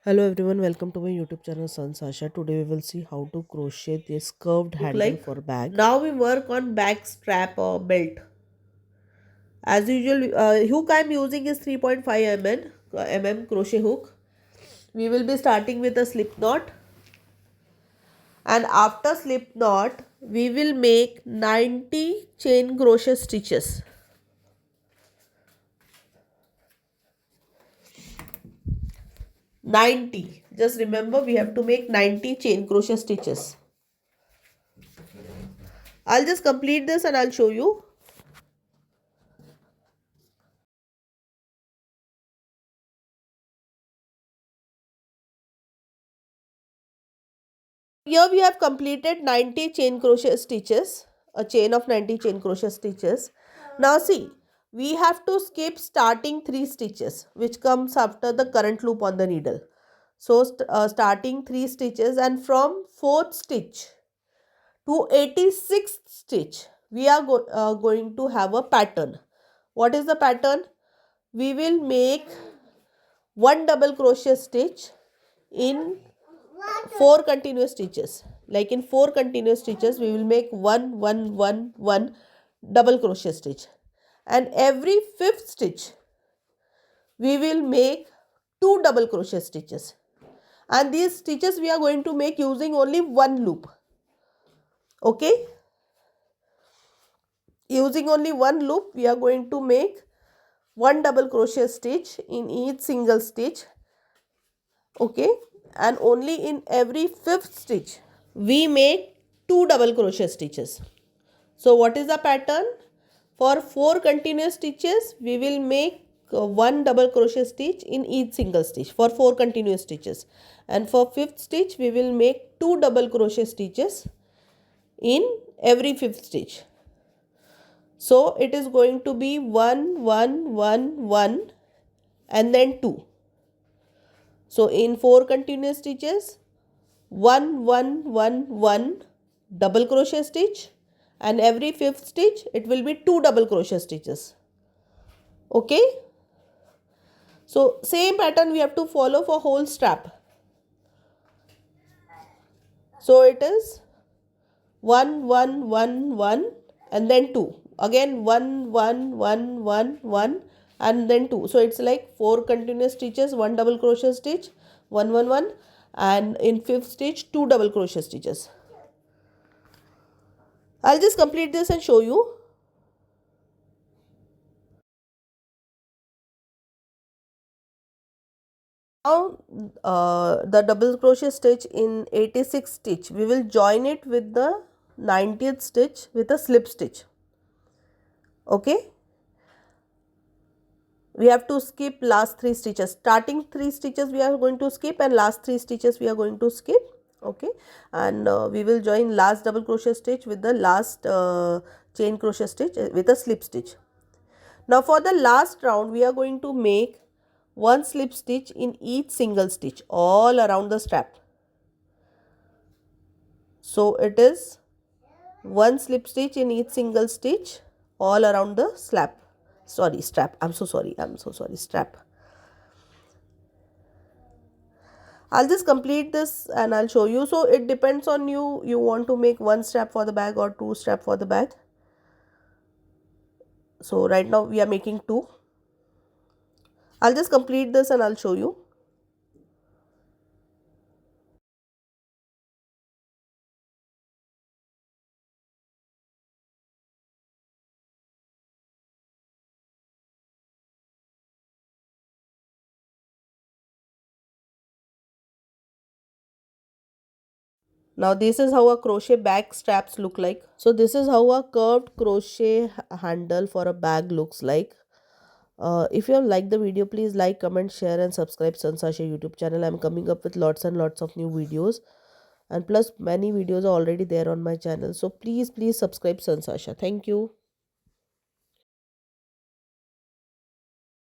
Hello everyone, welcome to my YouTube channel Sanjs Aasha. Today we will see how to crochet this curved handle Like for bag. now we work on back strap or belt. As usual, hook I am using is 3.5 mm crochet hook. We will be starting with a slip knot, and after slip knot we will make 90 chain crochet stitches. 90. Just remember we have to make 90 chain crochet stitches. I'll just complete this and I'll show you. Here we have completed 90 chain crochet stitches, a chain of 90 chain crochet stitches. Now see, we have to skip starting 3 stitches which comes after the current loop on the needle. So starting 3 stitches, and from 4th stitch to 86th stitch we are going to have a pattern. What is the pattern? We will make one double crochet stitch in 4 continuous stitches. Like in 4 continuous stitches we will make 1 double crochet stitch, and every 5th stitch we will make 2 double crochet stitches, and these stitches we are going to make using only one loop. Okay, using only one loop we are going to make one double crochet stitch in each single stitch. Okay, and only in every 5th stitch we make 2 double crochet stitches. So what is the pattern? For 4 continuous stitches we will make one double crochet stitch in each single stitch for 4 continuous stitches, and for 5th stitch we will make 2 double crochet stitches in every 5th stitch. So it is going to be 1 and then 2. So in 4 continuous stitches 1 double crochet stitch, and every 5th stitch it will be 2 double crochet stitches. Okay, so same pattern we have to follow for whole strap. So it is 1 and then 2, again 1 and then 2. So it's like 4 continuous stitches, 1 double crochet stitch, 1 and in 5th stitch 2 double crochet stitches. I'll just complete this and show you. Now the double crochet stitch in 86th stitch we will join it with the 90th stitch with a slip stitch. Okay, we have to skip last 3 stitches. Starting 3 stitches we are going to skip, and last 3 stitches we are going to skip. Okay, and we will join last double crochet stitch with the last chain crochet stitch with a slip stitch. Now for the last round we are going to make one slip stitch in each single stitch all around the strap. So it is one slip stitch in each single stitch all around the strap. I'm so sorry, strap. I'll just complete this and I'll show you. So it depends on you. You want to make one strap for the bag or 2 strap for the bag. So right now we are making 2. I'll just complete this and I'll show you. Now this is how a crochet bag straps look like. So this is how a curved crochet handle for a bag looks like. If you have liked the video, please like, comment, share and subscribe Sanjs Aasha YouTube channel. I'm coming up with lots and lots of new videos, and plus many videos are already there on my channel. So please subscribe Sanjs Aasha. Thank you.